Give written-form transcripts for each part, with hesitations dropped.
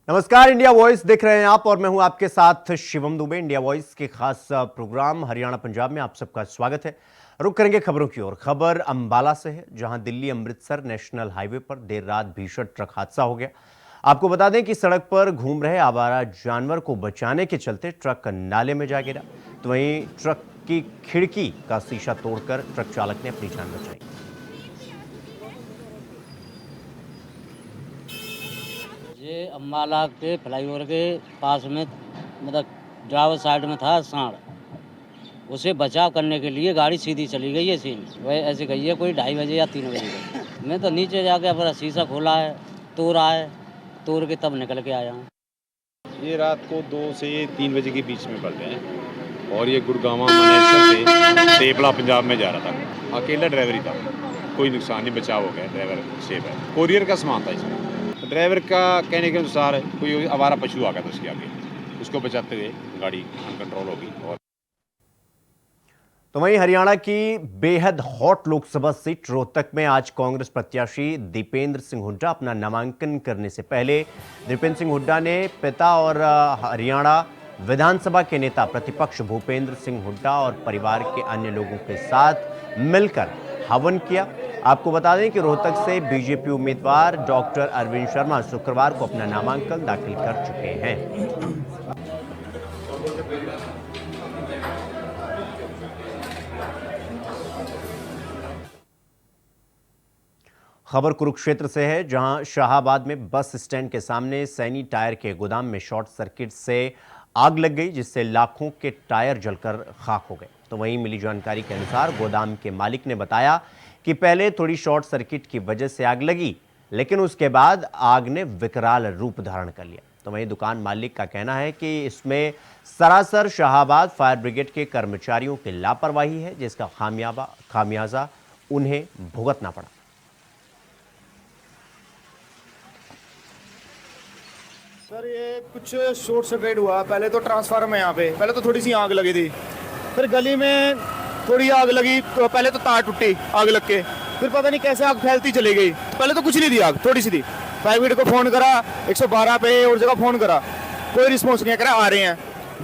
नमस्कार, India voice देख रहे हैं आप और मैं हूं आपके साथ शिवम दुबे। इंडिया वॉइस के खास प्रोग्राम हरियाणा पंजाब में आप सबका स्वागत है। रुक करेंगे खबरों की ओर। खबर अंबाला से है, जहां दिल्ली अमृतसर नेशनल हाईवे पर देर रात भीषण ट्रक हादसा हो गया। आपको बता दें कि सड़क पर घूम रहे आवारा जानवर को बचाने के चलते ट्रक नाले में जा गिरा। तो वहीं ट्रक की खिड़की का शीशा तोड़कर ट्रक चालक ने अपनी जान बचाई। ये अम्बाला के फ्लाईओवर के पास में मतलब ड्राइवर साइड में था सांड, उसे बचाव करने के लिए गाड़ी सीधी चली गई है सीन। वह ऐसे गई है कोई 2:30 बजे या 3 बजे गई। मैं तो नीचे जाके अपना शीशा खोला है, तोड़ के तब निकल के आया हूँ। ये रात को 2 से 3 बजे के बीच में पलटे हैं और ये गुड़गांव मनेसर से तेपला पंजाब में जा रहा था। अकेला ड्राइवर ही था, कोई नुकसान नहीं, बचाव हो गया, ड्राइवर सेफ है। कोरियर का सामान था इसमें। ड्राइवर का कहने के अनुसार कोई आवारा पशु आ गया था उसके आगे, उसको बचाते हुए गाड़ी अनकंट्रोल होगी। और तो वहीं हरियाणा की बेहद हॉट लोकसभा सीट रोहतक में आज कांग्रेस प्रत्याशी दीपेंद्र सिंह हुड्डा अपना नामांकन करने से पहले दीपेंद्र सिंह हुड्डा ने पिता और हरियाणा विधानसभा के नेता प्रतिपक्ष भूपेंद्र सिंह हुड्डा और परिवार के अन्य लोगों के साथ मिलकर हवन किया। आपको बता दें कि रोहतक से बीजेपी उम्मीदवार डॉक्टर अरविंद शर्मा शुक्रवार को अपना नामांकन दाखिल कर चुके हैं। खबर कुरुक्षेत्र से है, जहां शाहाबाद में बस स्टैंड के सामने सैनी टायर के गोदाम में शॉर्ट सर्किट से आग लग गई, जिससे लाखों के टायर जलकर खाक हो गए। तो वहीं मिली जानकारी के अनुसार गोदाम के मालिक ने बताया कि पहले थोड़ी शॉर्ट सर्किट की वजह से आग लगी, लेकिन उसके बाद आग ने विकराल रूप धारण कर लिया। तो वहीं दुकान मालिक का कहना है कि इसमें सरासर शाहाबाद फायर ब्रिगेड के कर्मचारियों की लापरवाही है, जिसका खामियाजा उन्हें भुगतना पड़ा। सर ये कुछ शॉर्ट सर्किट हुआ। पहले तो ट्रांसफार्मर यहाँ पे पहले तो थोड़ी सी आग लगी थी, फिर गली में थोड़ी आग लगी तो पहले तो तार टूटी आग लग के, फिर पता नहीं कैसे आग फैलती चली गई। पहले तो कुछ नहीं थी, आग थोड़ी सी थी। फायर ब्रिगेड को फ़ोन करा, 112 पे और जगह फ़ोन करा, कोई रिस्पॉन्स नहीं करा। आ रहे हैं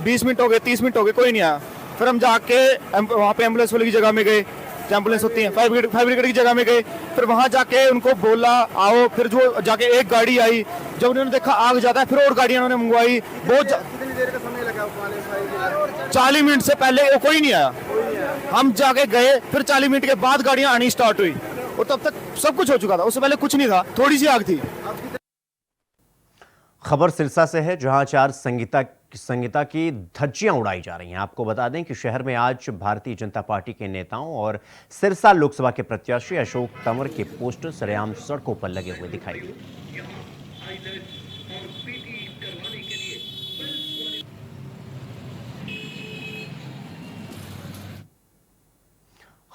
20 मिनट हो गए, 30 मिनट हो गए, कोई नहीं आया। फिर हम जाके वहाँ पे एम्बुलेंस वाले की जगह में गए, एम्बुलेंस होती है फायर ब्रिगेड की जगह में गए। फिर वहां जाके उनको बोला आओ, फिर जो जाके एक गाड़ी आई, जब उन्होंने देखा आग ज्यादा है फिर और गाड़ियां उन्होंने मंगवाई। कितनी देर का समय लगा? 40 मिनट से पहले वो कोई नहीं आया। हम जाके गए, फिर 40 मिनट के बाद गाड़ियां आनी स्टार्ट हुई और तब तक सब कुछ हो चुका था। उससे पहले कुछ नहीं था, थोड़ी सी आग थी। खबर सिरसा से है, जहां आचार संहिता की धज्जियां उड़ाई जा रही हैं। आपको बता दें कि शहर में आज भारतीय जनता पार्टी के नेताओं और सिरसा लोकसभा के प्रत्याशी अशोक तंवर के पोस्टर सरेआम सड़कों पर लगे हुए दिखाई दिए।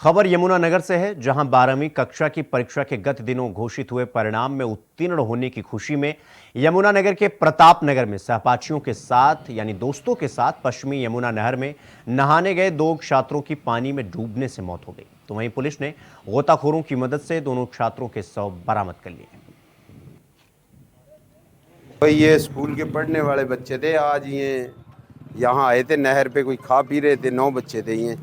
खबर यमुनानगर से है, जहां 12वीं कक्षा की परीक्षा के गत दिनों घोषित हुए परिणाम में उत्तीर्ण होने की खुशी में यमुनानगर के प्रताप नगर में सहपाठियों के साथ यानी दोस्तों के साथ पश्चिमी यमुना नहर में नहाने गए 2 छात्रों की पानी में डूबने से मौत हो गई। तो वहीं पुलिस ने गोताखोरों की मदद से दोनों छात्रों के शव बरामद कर लिए। ये स्कूल के पढ़ने वाले बच्चे थे, आज ये यहाँ आए थे नहर पे, कोई खा पी रहे थे। 9 बच्चे थे ये,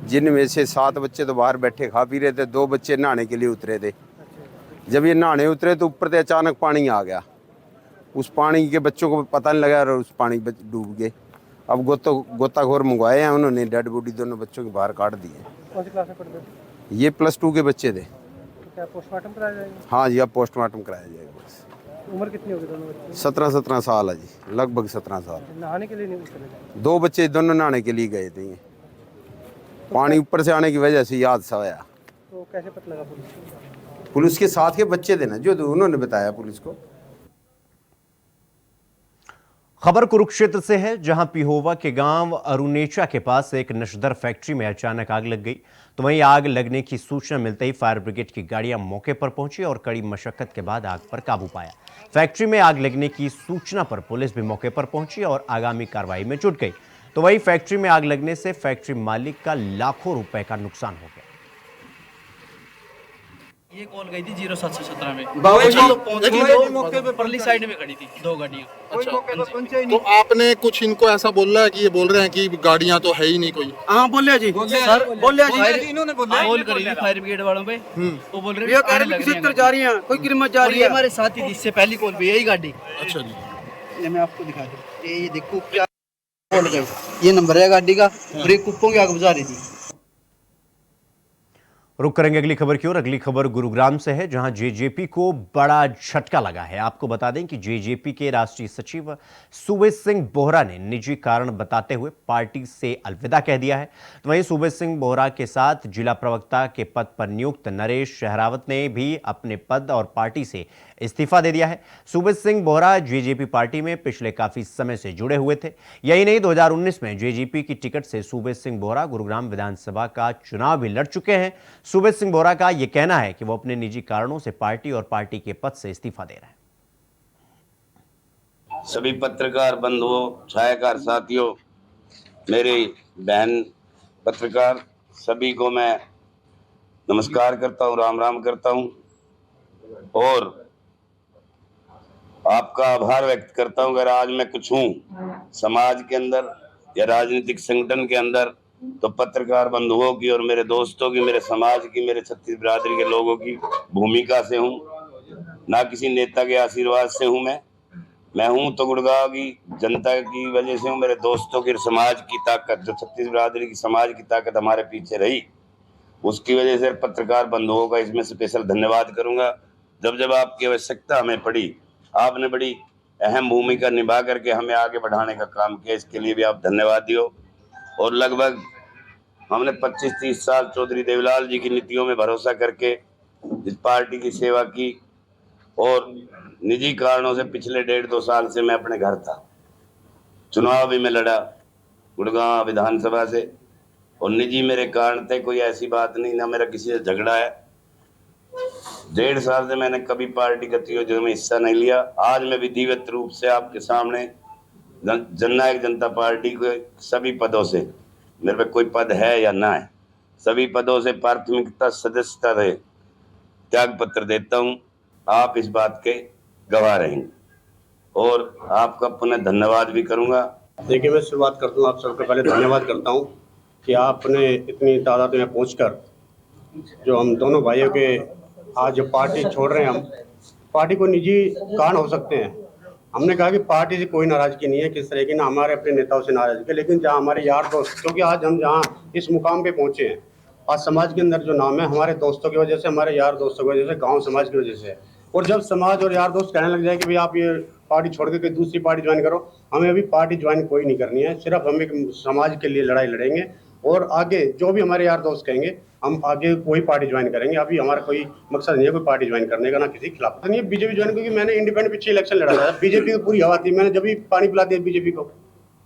जिनमें से 7 बच्चे तो बाहर बैठे खा पी रहे थे, 2 बच्चे नहाने के लिए उतरे थे। जब ये नहाने उतरे तो ऊपर से अचानक पानी आ गया। उस पानी के बच्चों को पता नहीं लगा और उस पानी डूब गए। अब गोताखोर मंगवाए हैं, उन्होंने डेड बॉडी दोनों बच्चों के बाहर काट दिए। कौन सी क्लास में पढ़ते थे? ये +2 के बच्चे थे। तो क्या पोस्टमार्टम कराया जाएगा? हाँ जी, अब पोस्टमार्टम कराया जाएगा। उम्र कितनी होगी दोनों बच्चों? 17 साल है जी, लगभग 17 साल। नहाने के लिए नहीं उतरे? 2 बच्चे दोनों नहाने के लिए गए थे। पानी ऊपर से आने की वजह से ये हादसा हुआ। तो कैसे पता लगा पुलिस को? पुलिस के साथ के बच्चे थे ना, जो उन्होंने बताया पुलिस को। खबर कुरुक्षेत्र से है, जहां पिहोवा के गांव अरुनेचा के पास एक नशदर फैक्ट्री में अचानक आग लग गई। तो वहीं आग लगने की सूचना मिलते ही फायर ब्रिगेड की गाड़ियां मौके पर पहुंची और कड़ी मशक्कत के बाद आग पर काबू पाया। फैक्ट्री में आग लगने की सूचना पर पुलिस भी मौके पर पहुंची और आगामी कार्रवाई में जुट गई। तो वहीं फैक्ट्री में आग लगने से फैक्ट्री मालिक का लाखों रुपए का नुकसान हो गया। ये कॉल गई थी 0717 में। बाबू जी, लेकिन वो मौके पे परली साइड में खड़ी थी 2 गाड़ियां। अच्छा, तो आपने कुछ इनको ऐसा बोला है कि ये बोल रहे हैं कि गाड़ियां तो है ही नहीं कोई? हाँ बोलिए जी सर, बोलिए जी, इन्होंने कॉल करी थी फायर ब्रिगेड वालों पे। वो बोल रहे ये कह रहे हैं कि 70 जा रही हैं, कोई कीमत जा रही है। हमारे साथ ही इससे पहली कॉल भी यही गाड़ी। अच्छा जी, ये मैं आपको दिखा दूं, ये देखो क्या कॉल गई, ये नंबर है गाड़ी का, ब्रेक कुप्पों की आग बुझा रही थी। रुक करेंगे अगली खबर की ओर। अगली खबर गुरुग्राम से है, जहां जेजेपी को बड़ा झटका लगा है। आपको बता दें कि जेजेपी के राष्ट्रीय सचिव सूबेश सिंह बोहरा ने निजी कारण बताते हुए पार्टी से अलविदा कह दिया है। तो वहीं सूबेश सिंह बोहरा के साथ जिला प्रवक्ता के पद पर नियुक्त नरेश शहरावत ने भी अपने पद और पार्टी से इस्तीफा दे दिया है। सूबेश सिंह बोहरा जेजेपी पार्टी में पिछले काफी समय से जुड़े हुए थे। यही नहीं, 2019 में जेजेपी की टिकट से सूबेश सिंह बोहरा गुरुग्राम विधानसभा का चुनाव भी लड़ चुके हैं। सूबेश सिंह बोहरा का यह कहना है कि वो अपने निजी कारणों से पार्टी और पार्टी के पद से इस्तीफा दे रहे हैं। सभी पत्रकार बंधुओं, छायाकार साथियों, मेरी बहन पत्रकार, सभी को मैं नमस्कार करता हूं, राम राम करता हूं और आपका आभार व्यक्त करता हूं। अगर आज मैं कुछ हूं समाज के अंदर या राजनीतिक संगठन के अंदर, तो पत्रकार बंधुओं की और मेरे दोस्तों की, मेरे समाज की, मेरे छत्तीस बिरादरी के लोगों की भूमिका से हूं, ना किसी नेता के आशीर्वाद से हूं। मैं हूं तो गुड़गांव की जनता की वजह से हूं, मेरे दोस्तों की, समाज की ताकत, जो छत्तीस बिरादरी की समाज की ताकत हमारे पीछे रही, उसकी वजह से पत्रकार बंधुओं का इसमें स्पेशल धन्यवाद करूंगा। जब जब आपकी आवश्यकता हमें पड़ी, आपने बड़ी अहम भूमिका निभा करके हमें आगे बढ़ाने का काम किया, इसके लिए भी आप धन्यवाद दियो। और लगभग हमने 25-30 साल चौधरी देवीलाल जी की नीतियों में भरोसा करके इस पार्टी की सेवा की और निजी कारणों से पिछले 1.5-2 साल से मैं अपने घर था। चुनाव भी मैं लड़ा गुड़गांव विधानसभा से और निजी मेरे कारण थे, कोई ऐसी बात नहीं, ना मेरा किसी से झगड़ा है। 1.5 साल से मैंने कभी पार्टी गतिविधियों में हिस्सा नहीं लिया। आज मैं विधिवत रूप से आपके सामने जननायक जनता पार्टी के सभी पदों से, मेरे पे कोई पद है या ना है, सभी पदों से प्राथमिकता सदस्यता से त्याग पत्र देता हूं। आप इस बात के गवाह रहेंगे और आपका पुनः धन्यवाद भी करूंगा। देखिए, मैं शुरुआत करता हूँ, आप सबसे पहले धन्यवाद करता हूँ कि आपने इतनी तादाद में पहुंचकर जो हम दोनों भाइयों के आज जो पार्टी छोड़ रहे हैं, हम पार्टी को निजी कारण हो सकते हैं। हमने कहा कि पार्टी से कोई नाराजगी नहीं है किस तरह की, ना हमारे अपने नेताओं से नाराजगी, लेकिन जहाँ हमारे यार दोस्त, क्योंकि आज हम जहाँ इस मुकाम पे पहुंचे हैं, आज समाज के अंदर जो नाम है हमारे दोस्तों की वजह से, हमारे यार दोस्तों की वजह से, गाँव समाज की वजह से। और जब समाज और यार दोस्त कहने लग जाए कि भाई आप ये पार्टी छोड़ के कोई दूसरी पार्टी ज्वाइन करो, हमें अभी पार्टी ज्वाइन कोई नहीं करनी है। सिर्फ हम एक समाज के लिए लड़ाई लड़ेंगे और आगे जो भी हमारे यार दोस्त कहेंगे हम आगे कोई पार्टी ज्वाइन करेंगे। अभी हमारा कोई मकसद नहीं है कोई पार्टी ज्वाइन करने का, ना किसी खिलाफ नहीं है। बीजेपी ज्वाइन, क्योंकि मैंने इंडिपेंडेंट पीछे इलेक्शन लड़ा था, बीजेपी की पूरी हवा थी, मैंने जब भी पानी पिला दिया बीजेपी को।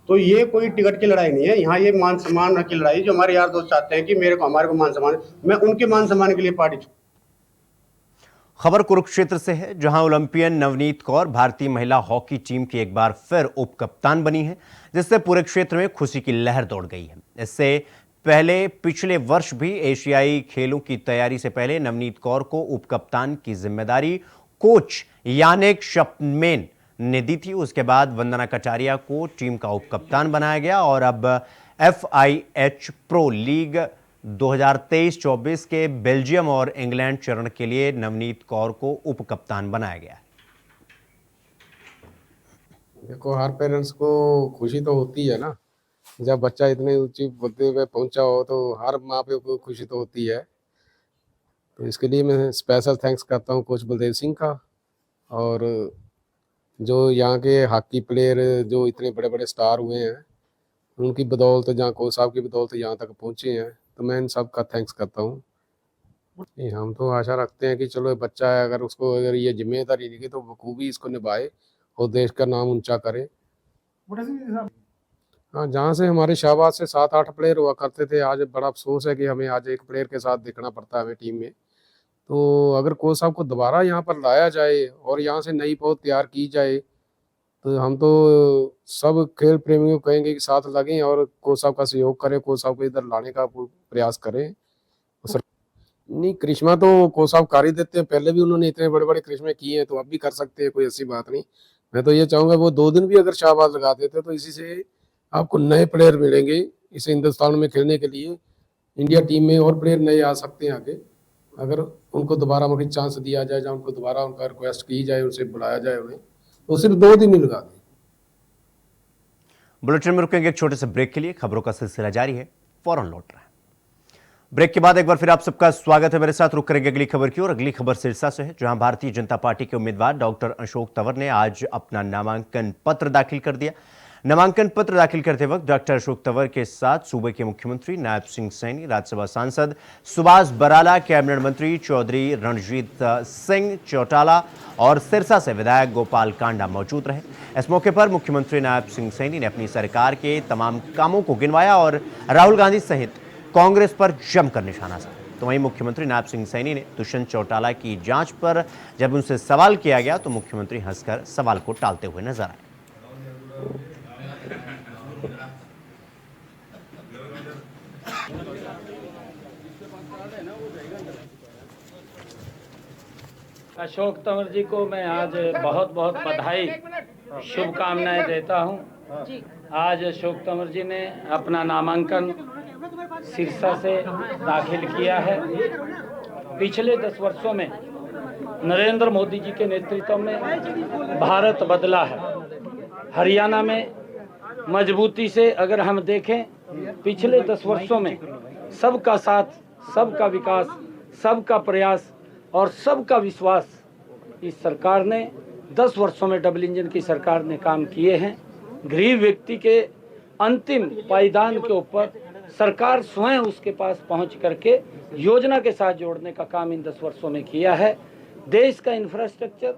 तो ये कोई टिकट की लड़ाई नहीं है, यहाँ ये मान सम्मान की लड़ाई। जो हमारे यार दोस्त चाहते हैं कि मेरे को, हमारे को मान सम्मान, मैं उनके मान सम्मान के लिए पार्टी। खबर कुरुक्षेत्र से है, जहां ओलंपियन नवनीत कौर भारतीय महिला हॉकी टीम की एक बार फिर उप कप्तान बनी है, जिससे पूरे क्षेत्र में खुशी की लहर दौड़ गई है। इससे पहले पिछले वर्ष भी एशियाई खेलों की तैयारी से पहले नवनीत कौर को उप कप्तान की जिम्मेदारी कोच यानेक शपमेन ने दी थी। उसके बाद वंदना कटारिया को टीम का उप कप्तान बनाया गया और अब FIH प्रो लीग 2023-24 के बेल्जियम और इंग्लैंड चरण के लिए नवनीत कौर को उप कप्तान बनाया गया है। देखो, हर पेरेंट्स को खुशी तो होती है ना, जब बच्चा इतने ऊंची बुद्ध पे पहुंचा हो तो हर माँ पे को खुशी तो होती है। तो इसके लिए मैं स्पेशल थैंक्स करता हूँ कोच बलदेव सिंह का, और जो यहाँ के हॉकी प्लेयर जो इतने बड़े बड़े स्टार हुए हैं, उनकी बदौलत, जहाँ कोच साहब की बदौलत यहाँ तक पहुँचे हैं, तो मैं इन सब का थैंक्स करता हूँ। हम तो आशा रखते हैं कि चलो बच्चा है, अगर उसको अगर ये जिम्मेदारी दी गई तो बखूबी इसको निभाए और देश का नाम ऊंचा करे। हाँ, जहाँ से हमारे शाहबाद से 7-8 प्लेयर हुआ करते थे, आज बड़ा अफसोस है कि हमें आज एक प्लेयर के साथ देखना पड़ता है हमें टीम में। तो अगर कोच साहब को दोबारा यहाँ पर लाया जाए और यहाँ से नई पौध तैयार की जाए, तो हम तो सब खेल प्रेमियों को कहेंगे कि साथ लगें और कोच साहब का सहयोग करें, कोच साहब को इधर लाने का प्रयास करें। नहीं, करिश्मा तो कोच साहब कर ही देते हैं, पहले भी उन्होंने इतने बड़े बड़े करिश्मे किए हैं, तो अब भी कर सकते हैं, कोई ऐसी बात नहीं। मैं तो ये चाहूंगा वो 2 दिन भी अगर शाहबाज लगा देते तो इसी से आपको नए प्लेयर मिलेंगे इस हिंदुस्तान में खेलने के लिए। इंडिया टीम में और प्लेयर नए आ सकते हैं आगे, अगर उनको दोबारा मौके चांस दिया जाए, या उनको दोबारा उनका रिक्वेस्ट की जाए, उनसे बुलाया जाए उन्हें, तो सिर्फ 2 दिन ही लगा दें। बुलेटिन में रुकेंगे एक छोटे से ब्रेक के लिए। खबरों का सिलसिला जारी है, फौरन लौट रहा है। ब्रेक के बाद एक बार फिर आप सबका स्वागत है। मेरे साथ रुक करेंगे अगली खबर की और अगली खबर सिरसा से है, जहां भारतीय जनता पार्टी के उम्मीदवार डॉक्टर अशोक तंवर ने आज अपना नामांकन पत्र दाखिल कर दिया। नामांकन पत्र दाखिल करते वक्त डॉक्टर अशोक तंवर के साथ सूबे के मुख्यमंत्री नायब सिंह सैनी, राज्यसभा सांसद सुभाष बराला, कैबिनेट मंत्री चौधरी रणजीत सिंह चौटाला और सिरसा से विधायक गोपाल कांडा मौजूद रहे। इस मौके पर मुख्यमंत्री नायब सिंह सैनी ने अपनी सरकार के तमाम कामों को गिनवाया और राहुल गांधी सहित कांग्रेस पर जमकर निशाना साधा। तो वहीं मुख्यमंत्री नायब सिंह सैनी ने दुष्यंत चौटाला की जांच पर जब उनसे सवाल किया गया तो मुख्यमंत्री हंसकर सवाल को टालते हुए नजर आए। अशोक तंवर जी को मैं आज बहुत बहुत बधाई शुभकामनाएं देता हूं। आज अशोक तंवर जी ने अपना नामांकन सिरसा से दाखिल किया है। पिछले 10 वर्षों में नरेंद्र मोदी जी के नेतृत्व में भारत बदला है। हरियाणा में मजबूती से अगर हम देखें, पिछले 10 वर्षों में सबका साथ, सबका विकास, सबका प्रयास और सबका विश्वास इस सरकार ने 10 वर्षों में डबल इंजन की सरकार ने काम किए हैं। गरीब व्यक्ति के अंतिम पायदान के ऊपर सरकार स्वयं उसके पास पहुंच करके योजना के साथ जोड़ने का काम इन 10 वर्षों में किया है। देश का इंफ्रास्ट्रक्चर,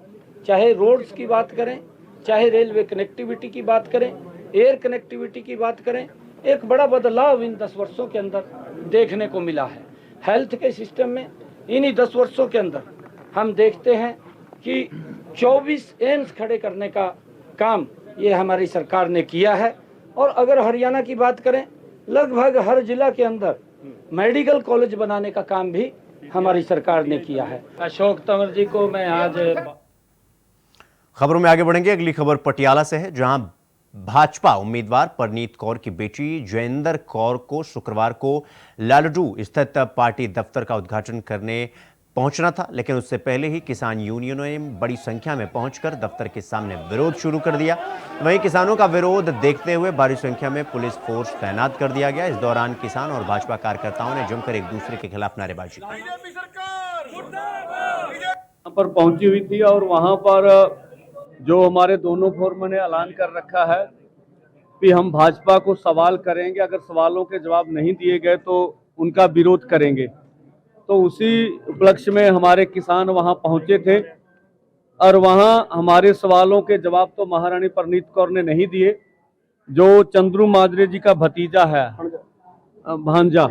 चाहे रोड्स की बात करें, चाहे रेलवे कनेक्टिविटी की बात करें, एयर कनेक्टिविटी की बात करें, एक बड़ा बदलाव इन 10 वर्षों के अंदर देखने को मिला है। हेल्थ के सिस्टम में इन्हीं 10 वर्षों के अंदर हम देखते हैं कि 24 एम्स खड़े करने का काम ये हमारी सरकार ने किया है। और अगर हरियाणा की बात करें, लगभग हर जिला के अंदर मेडिकल कॉलेज बनाने का काम भी हमारी सरकार ने किया है। अशोक तंवर जी को मैं आज खबरों में आगे बढ़ेंगे। अगली खबर पटियाला से है, जहां भाजपा उम्मीदवार परनीत कौर की बेटी जयेंद्र कौर को शुक्रवार को लालडू स्थित पार्टी दफ्तर का उद्घाटन करने पहुंचना था, लेकिन उससे पहले ही किसान यूनियनों ने बड़ी संख्या में पहुंचकर दफ्तर के सामने विरोध शुरू कर दिया। वहीं किसानों का विरोध देखते हुए भारी संख्या में पुलिस फोर्स तैनात कर दिया गया। इस दौरान किसान और भाजपा कार्यकर्ताओं ने जमकर एक दूसरे के खिलाफ नारेबाजी की। पर पहुंची हुई थी और वहां पर जो हमारे दोनों फोरमों ने ऐलान कर रखा है कि हम भाजपा को सवाल करेंगे, अगर सवालों के जवाब नहीं दिए गए तो उनका विरोध करेंगे। तो उसी उपलक्ष्य में हमारे किसान वहां पहुंचे थे और वहां हमारे सवालों के जवाब तो महारानी परनीत कौर ने नहीं दिए। जो चंद्रू माजरे जी का भतीजा है, भांजा,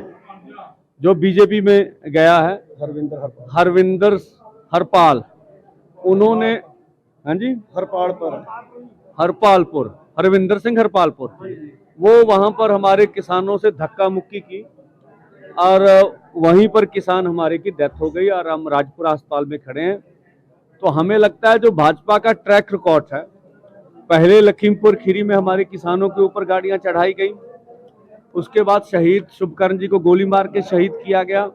जो बीजेपी में गया है, हरविंदर हरपाल, उन्होंने, हाँ जी, हरपालपुर, हरविंदर सिंह हरपालपुर, वो वहां पर हमारे किसानों से धक्का मुक्की की और वहीं पर किसान हमारे की डेथ हो गई और हम राजपुरा अस्पताल में खड़े हैं। तो हमें लगता है जो भाजपा का ट्रैक रिकॉर्ड है, पहले लखीमपुर खीरी में हमारे किसानों के ऊपर गाड़ियां चढ़ाई गई, उसके बाद शहीद शुभकर्ण जी को गोली मार के शहीद किया गया।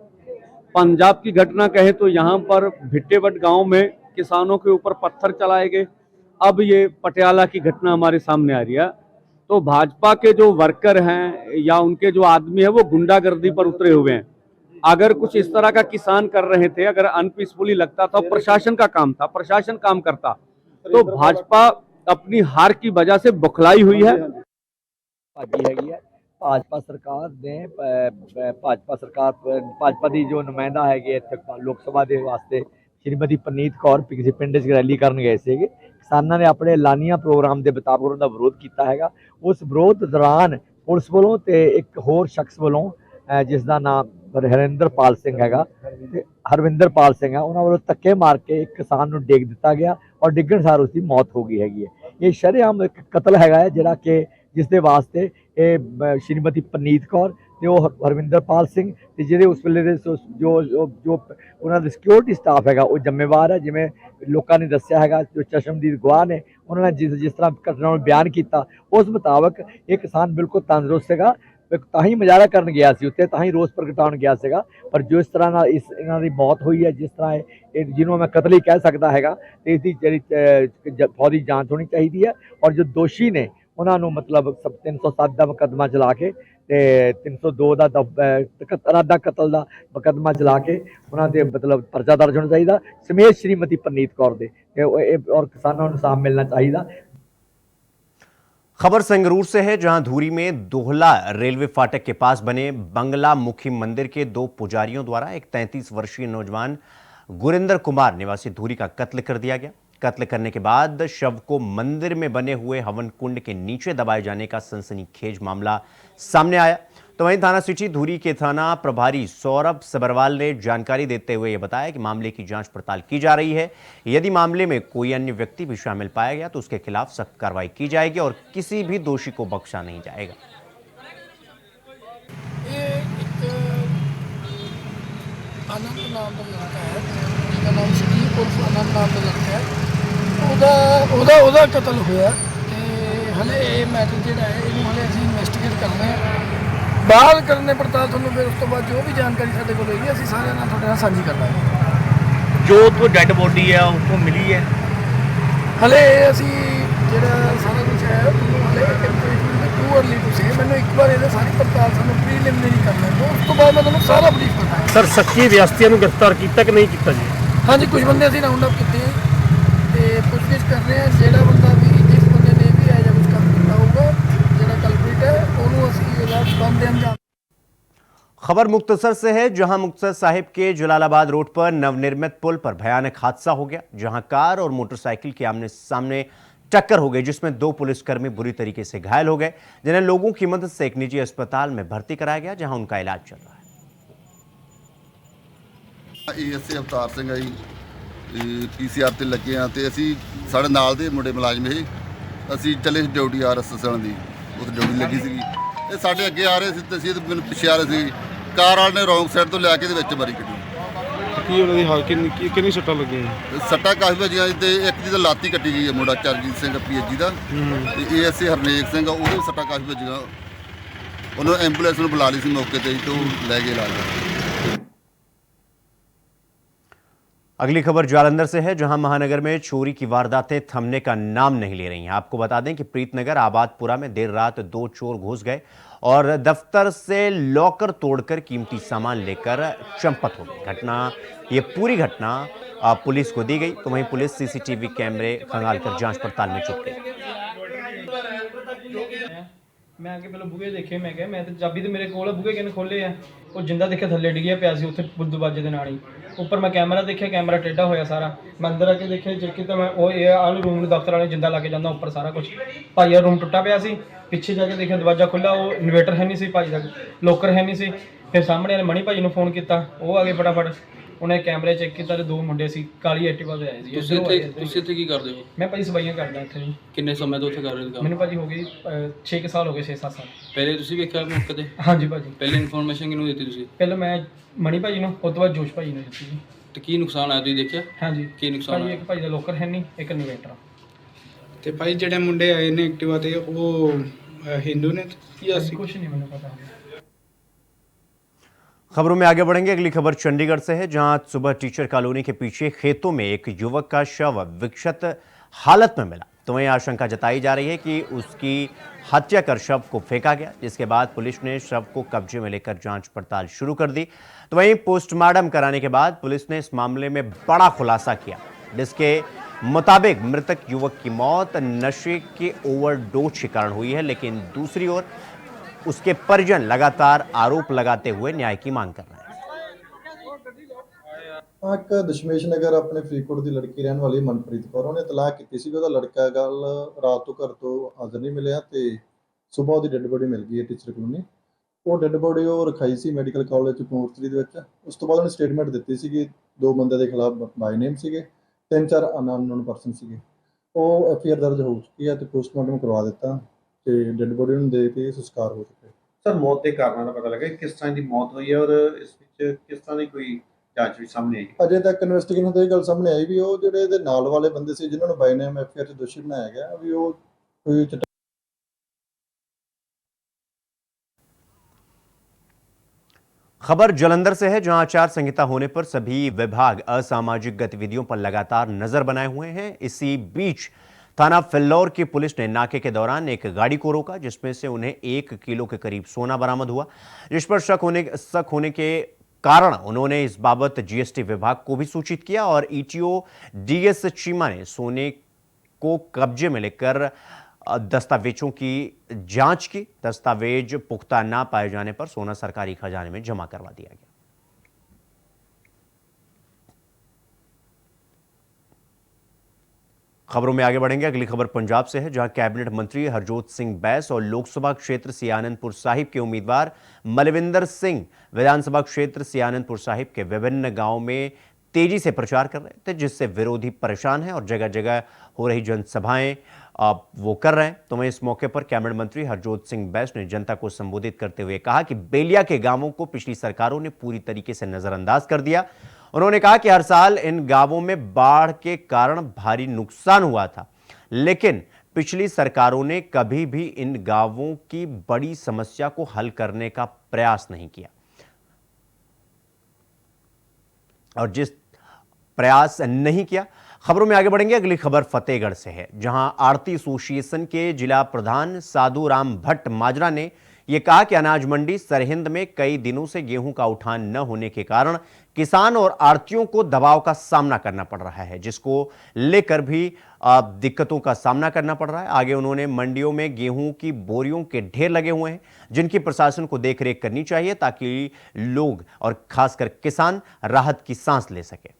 पंजाब की घटना कहे तो यहाँ पर भिट्टेवट गांव में किसानों के ऊपर पत्थर चलाए गए। अब ये पटियाला की घटना हमारे सामने आ रही है। तो भाजपा के जो वर्कर हैं या उनके जो आदमी है वो गुंडागर्दी पर उतरे हुए हैं। अगर कुछ इस तरह का किसान कर रहे थे, अगर अनपीसफुली लगता था, प्रशासन का काम था, प्रशासन काम करता, तो भाजपा अपनी हार की वजह से बौखलाई हुई है। भाजपा सरकार ने भाजपा की जो नुमाइंदा है लोक सभा के वास्ते श्रीमती परनीत कौर किसी पिंड च रैली करन गए थे। किसानों ने अपने एलानिया प्रोग्राम के मुताबिक उन्होंने विरोध किया है। उस विरोध दौरान पुलिस वालों ते एक होर शख्स वालों जिसका नाम हरविंदरपाल सिंह है, हरविंदरपाल सिंह है, उन्होंने वालों धक्के मार के एक किसान को डिग दिता गया और डिगण सार उसकी मौत हो गई है। ये शरेआम एक कतल है जिहड़ा कि जिसके वास्ते श्रीमती परनीत कौर ਤੇ ਉਹ ਹਰਵਿੰਦਰਪਾਲ ਸਿੰਘ ਤੇ ਜਿਹੜੇ ਉਸ ਵੇਲੇ ਦੇ ਜੋ ਉਹਨਾਂ ਦੇ ਸਿਕਿਉਰਿਟੀ ਸਟਾਫ ਹੈਗਾ ਉਹ ਜ਼ਿੰਮੇਵਾਰ ਹੈ। ਜਿਵੇਂ ਲੋਕਾਂ ਨੇ ਦੱਸਿਆ ਹੈਗਾ, ਜੋ ਚਸ਼ਮਦੀਦ ਗਵਾਹ ਨੇ ਉਹਨਾਂ ਨੇ ਜਿਸ ਤਰ੍ਹਾਂ ਘਟਨਾ ਨੂੰ ਬਿਆਨ ਕੀਤਾ, ਉਸ ਮੁਤਾਬਕ ਇਹ ਕਿਸਾਨ ਬਿਲਕੁਲ ਤੰਦਰੁਸਤ ਸੀਗਾ, ਤਾਂ ਹੀ ਮੁਜ਼ਾਹਰਾ ਕਰਨ ਗਿਆ ਸੀ ਉੱਥੇ, ਤਾਂ ਹੀ ਰੋਸ ਪ੍ਰਗਟਾਉਣ ਗਿਆ ਸੀਗਾ। ਪਰ ਜੋ ਇਸ ਤਰ੍ਹਾਂ ਨਾਲ ਇਹਨਾਂ ਦੀ ਮੌਤ ਹੋਈ ਹੈ, ਜਿਸ ਤਰ੍ਹਾਂ ਇਹ ਜਿਹਨੂੰ ਮੈਂ ਕਤਲ ਹੀ ਕਹਿ ਸਕਦਾ ਹੈਗਾ, ਤੇ ਇਸ ਦੀ ਜਿਹੜੀ ਫੌਰੀ ਜਾਂਚ ਹੋਣੀ ਚਾਹੀਦੀ ਹੈ। ਔਰ ਜੋ ਦੋਸ਼ੀ ਨੇ ਉਹਨਾਂ ਨੂੰ ਮਤਲਬ 307 ਦਾ ਮੁਕੱਦਮਾ ਚਲਾ ਕੇ ਤੇ 302 ਦਾ ਇਰਾਦਾ ਕਤਲ ਦਾ ਮੁਕੱਦਮਾ ਚਲਾ ਕੇ ਉਹਨਾਂ ਦੇ ਮਤਲਬ ਪਰਚਾ ਦਰਜ ਹੋਣਾ ਚਾਹੀਦਾ ਸਮੇਤ ਸ਼੍ਰੀਮਤੀ ਪਰਨੀਤ ਕੌਰ ਦੇ, और किसानों को इंसाफ मिलना चाहिए। खबर संगरूर से है, जहां धूरी में दोहला रेलवे फाटक के पास बने बंगला मुखी मंदिर के 2 पुजारियों द्वारा एक 33 वर्षीय नौजवान गुरिंदर कुमार निवासी धूरी का कत्ल कर दिया गया। कत्ल करने के बाद शव को मंदिर में बने हुए हवन कुंड के नीचे दबाए जाने का सनसनीखेज मामला सामने आया। तो वहीं थाना सिटी धूरी के थाना प्रभारी सौरभ सबरवाल ने जानकारी देते हुए यह बताया कि मामले की जांच पड़ताल की जा रही है। यदि मामले में कोई अन्य व्यक्ति भी शामिल पाया गया तो उसके खिलाफ सख्त कार्रवाई की जाएगी और किसी भी दोषी को बख्शा नहीं जाएगा। ये एक आनंद नाम का लड़का है, जिसका नाम संदीप उर्फ आनंद नाम का लड़का है, ਉਹਦਾ ਕਤਲ ਹੋਇਆ ਤੇ ਹਲੇ ਇਹ ਮੈਟਰ ਜਿਹੜਾ ਹੈ ਇਹਨੂੰ ਹਲੇ ਅਸੀਂ ਇਨਵੈਸਟੀਗੇਟ ਕਰ ਰਹੇ ਹਾਂ। ਬਾਅਦ ਕਰਨੇ ਪੜਤਾਲ ਤੁਹਾਨੂੰ ਫਿਰ ਉਸ ਤੋਂ ਬਾਅਦ ਜੋ ਵੀ ਜਾਣਕਾਰੀ ਸਾਡੇ ਕੋਲ ਹੋਏਗੀ ਅਸੀਂ ਸਾਰਿਆਂ ਨਾਲ ਤੁਹਾਡੇ ਨਾਲ ਸਾਂਝੀ ਕਰ ਲਾਂਗੇ। ਜੋ ਤੋਂ ਡੈੱਡ ਬੋਡੀ ਹੈ ਉੱਥੋਂ ਮਿਲੀ ਹੈ, ਹਲੇ ਅਸੀਂ ਜਿਹੜਾ ਸਾਰਾ ਕੁਝ ਹੈ ਉਹਨੂੰ ਹਲੇ ਟੂ ਅਰਲੀ ਟੂ ਸੇ, ਮੈਨੂੰ ਇੱਕ ਵਾਰ ਇਹਦੇ ਸਾਰੀ ਪੜਤਾਲ ਸਾਨੂੰ ਪ੍ਰੀਲਿਮਿਨਰੀ ਕਰਨਾ ਹੈ, ਉਸ ਤੋਂ ਬਾਅਦ ਮੈਂ ਤੁਹਾਨੂੰ ਸਾਰਾ ਬਰੀਫ ਕਰਦਾ। ਸਰ ਸੱਚੀ ਵਿਅਕਤੀਆਂ ਨੂੰ ਗ੍ਰਿਫਤਾਰ ਕੀਤਾ ਕਿ ਨਹੀਂ ਕੀਤਾ ਜੀ? ਹਾਂਜੀ, ਕੁਝ ਬੰਦੇ ਅਸੀਂ ਰਾਉਂਡ ਅਪ ਕੀਤੇ ਤੇ ਪੁੱਛਗਿੱਛ ਕਰ ਰਹੇ ਹਾਂ। ਜਿਹੜਾ ਬੰਦਾ ਵੀ ਜਿਸ ਬੰਦੇ ਨੇ ਵੀ ਇਹ ਜਿਹਾ ਕੁਝ ਕੰਮ ਕੀਤਾ ਹੋਊਗਾ, ਜਿਹੜਾ ਕਲਪ੍ਰਿਟ है ਉਹਨੂੰ ਅਸੀਂ ਇਹਦਾ ਬੰਦ ਅੰਜਾਮ। खबर मुक्तसर से है, जहां मुक्तसर साहिब के जलालाबाद रोड पर नवनिर्मित पुल पर भयानक हादसा हो गया, जहां कार और मोटरसाइकिल की आमने सामने टक्कर हो गई, जिसमें 2 पुलिसकर्मी बुरी तरीके से घायल हो गए, जिन्हें लोगों की मदद से एक निजी अस्पताल में भर्ती कराया गया, जहां उनका इलाज चल रहा है। एएसए अवतार सिंह है जी, पीसीआर ਤੇ ਲੱਗੇ ਆ ਤੇ ਅਸੀਂ ਸਾਡੇ ਨਾਲ ਦੇ ਮੁੰਡੇ ਮੁਲਾਜ਼ਮ ਅਸੀਂ ਚੱਲੇ ਡਿਊਟੀ ਆਰਐਸਐਸ ਵਾਲਿਆਂ ਦੀ, ਉੱਥੇ ਡਿਊਟੀ ਲੱਗੀ ਸੀਗੀ। ਇਹ ਸਾਡੇ ਅੱਗੇ ਆ ਰਹੇ ਸੀ ਤੇ ਅਸੀਂ ਮੈਨੂੰ ਪਿੱਛੇ ਆ ਰਹੇ ਸੀ, ਕਾਰ ਵਾਲੇ ਨੇ ਰੌਂਗ ਸਾਈਡ ਤੋਂ ਲਿਆ ਕੇ ਇਹਦੇ ਵਿੱਚ ਮਾਰੀ ਗੱਡੀ। ਕੀ ਉਹਨਾਂ ਦੀ ਹਾਲਤ ਕਿੰਨੀ ਸੱਟਾਂ ਲੱਗੀਆਂ? ਸੱਟਾਂ ਕਾਫੀ ਵੱਜੀਆਂ ਤੇ ਇੱਕ ਦੀ ਤਾਂ ਲੱਤ ਹੀ ਕੱਟੀ ਗਈ ਹੈ, ਮੁੰਡਾ ਚਰਨਜੀਤ ਸਿੰਘ ਪੀਐਚਜੀ ਦਾ, ਤੇ ਏਐਸਏ ਹਰਨੇਕ ਸਿੰਘ ਉਹਦੇ ਵੀ ਸੱਟਾਂ ਕਾਫੀ ਵੱਜੀਆਂ। ਉਹਨਾਂ ਐਂਬੂਲੈਂਸ ਨੂੰ ਬੁਲਾ ਲਈ ਸੀ ਮੌਕੇ ਤੇ, तो ਲੈ गए इलाज। अगली खबर जालंधर से है, जहां महानगर में चोरी की वारदातें थमने का नाम नहीं ले रही हैं। आपको बता दें कि प्रीतनगर आबादपुरा में देर रात 2 चोर घुस गए और दफ्तर से लॉकर तोड़कर कीमती सामान लेकर चंपत हो गई। ये पूरी घटना पुलिस को दी गई, तो वहीं पुलिस सीसीटीवी कैमरे खंगालकर जांच पड़ताल में जुट गई। मैं आके पहले बूहे देखे, मैं क्या मैं तो चाबी तो मेरे कोल बूहे किन्ने खोले है, वो जिंदा देखा थल्ले डिगिया पिया सी उत्थे बुद्दूबाजे दे नाल ही। ऊपर मैं कैमरा देखा, कैमरा टेढ़ा होया सारा। मैं अंदर आके देखा चेक किया, मैं वो ये आलू रूम दफ्तर वाले जिंदा ला के जांदा ऊपर सारा कुछ। भाई रूम टुटा पिया सी, पिछे जाके देखा दरवाजा खुला, वो इन्वेटर है नहीं सी भाई दा, लोकर है नहीं सी। फिर सामने वाले मणि भाई नूं फोन किया, वो आ गए फटाफट, उन्हें कैमरे चेक किया तो 2 मुंडे सी काली एक्टिवा ते आए सी। ਤੁਸੀਂ ਇੱਥੇ ਕੀ ਕਰਦੇ ਹੋ? मैं भाई सफाइयां करदा ਇੱਥੇ जी। ਕਿੰਨੇ ਸਮੇਂ ਤੋਂ ਉੱਥੇ ਕਰ ਰਹੇ ਹੋ ਕੰਮ? ਮੈਨੂੰ ਭਾਜੀ ਹੋ ਗਈ 6 ਸਾਲ ਹੋ ਗਏ, 6-7 ਸਾਲ। ਪਹਿਲੇ ਤੁਸੀਂ ਵੇਖਿਆ ਮੌਕੇ ਤੇ? ਹਾਂਜੀ ਭਾਜੀ। ਪਹਿਲੇ ਇਨਫੋਰਮੇਸ਼ਨ ਕਿਹਨੂੰ ਦਿੱਤੀ ਤੁਸੀਂ? ਪਹਿਲਾਂ ਮੈਂ ਮਣੀ ਭਾਜੀ ਨੂੰ, ਉਸ ਤੋਂ ਬਾਅਦ ਜੋਸ਼ ਭਾਜੀ ਨੂੰ ਦਿੱਤੀ ਜੀ। ਤੇ ਕੀ ਨੁਕਸਾਨ ਆਇਆ ਤੁਸੀਂ ਦੇਖਿਆ? ਹਾਂਜੀ। ਕੀ ਨੁਕਸਾਨ ਭਾਜੀ ਇੱਕ ਭਾਜੀ ਦਾ ਲੋਕਰ ਹੈ ਨਹੀਂ, ਇੱਕ ਇਨਵੇਟਰ। ਤੇ ਭਾਈ ਜਿਹੜੇ ਮੁੰਡੇ ਆਏ ਨੇ ਐਕਟਿਵਾ ਤੇ ਉਹ ਹਿੰਦੂ ਨੇ ਜਾਂ ਸਿੱਖ? ਕੁਝ नहीं ਮੈਨੂੰ पता। खबरों में आगे बढ़ेंगे। अगली खबर चंडीगढ़ से है, जहां सुबह टीचर कॉलोनी के पीछे खेतों में एक युवक का शव विक्षत हालत में मिला, तो वहीं आशंका जताई जा रही है कि उसकी हत्या कर शव को फेंका गया, जिसके बाद पुलिस ने शव को कब्जे में लेकर जांच पड़ताल शुरू कर दी। तो वहीं पोस्टमार्टम कराने के बाद पुलिस ने इस मामले में बड़ा खुलासा किया, जिसके मुताबिक मृतक युवक की मौत नशे के ओवरडोज के कारण हुई है, लेकिन दूसरी ओर उसके परिजन लगातार आरोप लगाते हुए न्याय की मांग कर रहे हैं। ਇੱਕ ਦਸ਼ਮੇਸ਼ ਨਗਰ ਆਪਣੇ ਫਰੀਦਕੋਟ ਦੀ ਲੜਕੀ ਰਹਿਣ ਵਾਲੀ ਮਨਪ੍ਰੀਤ ਕੌਰ, ਉਹਨੇ ਤਲਾਕ ਕੀਤੀ ਸੀ ਕਿ ਉਹਦਾ ਲੜਕਾ ਕੱਲ ਰਾਤ ਤੋਂ ਘਰ ਤੋਂ ਹਾਜ਼ਰ ਨਹੀਂ ਮਿਲਿਆ ਤੇ ਸਵੇਰ ਉਹਦੀ ਡੈੱਡ ਬੋਡੀ ਮਿਲ ਗਈ ਹੈ ਟੀਚਰ ਕਲੋਨੀ। ਉਹ ਡੈੱਡ ਬੋਡੀ ਉਹ ਰਖਾਈ ਸੀ ਮੈਡੀਕਲ ਕਾਲਜ ਮੋਰਚਰੀ ਦੇ ਵਿੱਚ। ਉਸ ਤੋਂ ਬਾਅਦ ਉਹਨੇ ਸਟੇਟਮੈਂਟ ਦਿੱਤੀ ਸੀ ਕਿ 2 ਬੰਦੇ ਦੇ ਖਿਲਾਫ ਬਾਈ ਨੇਮ ਸੀਗੇ, 3-4 ਅਨਨੋਨ ਪਰਸਨ ਸੀਗੇ। ਉਹ ਐਫਆਈਆਰ ਦਰਜ ਹੋ ਚੁੱਕੀ ਹੈ ਤੇ ਪੋਸਟਮਾਰਟਮ ਕਰਵਾ ਦਿੱਤਾ ਤੇ ਡੈੱਡ ਬੋਡੀ ਨੂੰ ਦੇ ਕੇ ਸੰਸਕਾਰ ਹੋ ਚੁੱਕਿਆ। ਸਰ ਮੌਤ ਦੇ ਕਾਰਨਾਂ ਦਾ ਪਤਾ ਲੱਗਾ ਕਿਸ ਤਰ੍ਹਾਂ ਦੀ ਮੌਤ ਹੋਈ ਹੈ ਔਰ ਇਸ ਵਿੱਚ ਕਿਸ ਤਰ੍ਹਾਂ ਦੀ ਕੋਈ ਜਾਂਚ ਵੀ ਸਾਹਮਣੇ ਆਈ? ਅਜੇ ਤੱਕ ਇਨਵੈਸਟੀਗੇਸ਼ਨ ਤੋਂ ਇਹ ਗੱਲ ਸਾਹਮਣੇ ਆਈ ਵੀ ਉਹ ਜਿਹੜੇ ਇਹਦੇ ਨਾਲ ਵਾਲੇ ਬੰਦੇ ਸੀ ਜਿਨ੍ਹਾਂ ਨੂੰ ਬਾਈ ਨੇਮ ਐਫਆਈਆਰ 'ਚ ਦੋਸ਼ੀ ਬਣਾਇਆ ਗਿਆ ਵੀ ਉਹ ਕੋਈ खबर जालंधर से है, जहां आचार संहिता होने पर सभी विभाग असामाजिक गतिविधियों पर लगातार नजर बनाए हुए हैं। इसी बीच थाना फिल्लौर की पुलिस ने नाके के दौरान एक गाड़ी को रोका, जिसमें से उन्हें 1 किलो के करीब सोना बरामद हुआ, जिस पर शक होने के कारण उन्होंने इस बाबत जीएसटी विभाग को भी सूचित किया और ईटीओ डीएस चीमा ने सोने को कब्जे में लेकर दस्तावेजों की जांच की। दस्तावेज पुख्ता ना पाए जाने पर सोना सरकारी खजाने में जमा करवा दिया गया। खबरों में आगे बढ़ेंगे। अगली खबर पंजाब से है, जहां कैबिनेट मंत्री हरजोत सिंह बैस और लोकसभा क्षेत्र सियानंदपुर साहिब के उम्मीदवार मलविंदर सिंह विधानसभा क्षेत्र सियानंदपुर साहिब के विभिन्न गांवों में तेजी से प्रचार कर रहे थे, जिससे विरोधी परेशान हैं और जगह जगह हो रही जनसभाएं वो कर रहे हैं। तो वहीं इस मौके पर कैबिनेट मंत्री हरजोत सिंह बैस ने जनता को संबोधित करते हुए कहा कि बेलिया के गांवों को पिछली सरकारों ने पूरी तरीके से नजरअंदाज कर दिया। उन्होंने कहा कि हर साल इन गांवों में बाढ़ के कारण भारी नुकसान हुआ था, लेकिन पिछली सरकारों ने कभी भी इन गांवों की बड़ी समस्या को हल करने का प्रयास नहीं किया और जिस प्रयास नहीं किया। खबरों में आगे बढ़ेंगे। अगली खबर फतेहगढ़ से है, जहां आड़ती एसोसिएशन के जिला प्रधान साधु राम भट्ट माजरा ने यह कहा कि अनाज मंडी सरहिंद में कई दिनों से गेहूं का उठान न होने के कारण किसान और आड़तियों को दबाव का सामना करना पड़ रहा है, जिसको लेकर भी दिक्कतों का सामना करना पड़ रहा है। आगे उन्होंने मंडियों में गेहूं की बोरियों के ढेर लगे हुए हैं, जिनकी प्रशासन को देखरेख करनी चाहिए ताकि लोग और खासकर किसान राहत की सांस ले सके।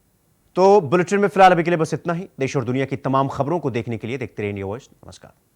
तो बुलेटिन में फिलहाल अभी के लिए बस इतना ही। देश और दुनिया की तमाम खबरों को देखने के लिए देखते रहिए इंडिया वॉइस। नमस्कार।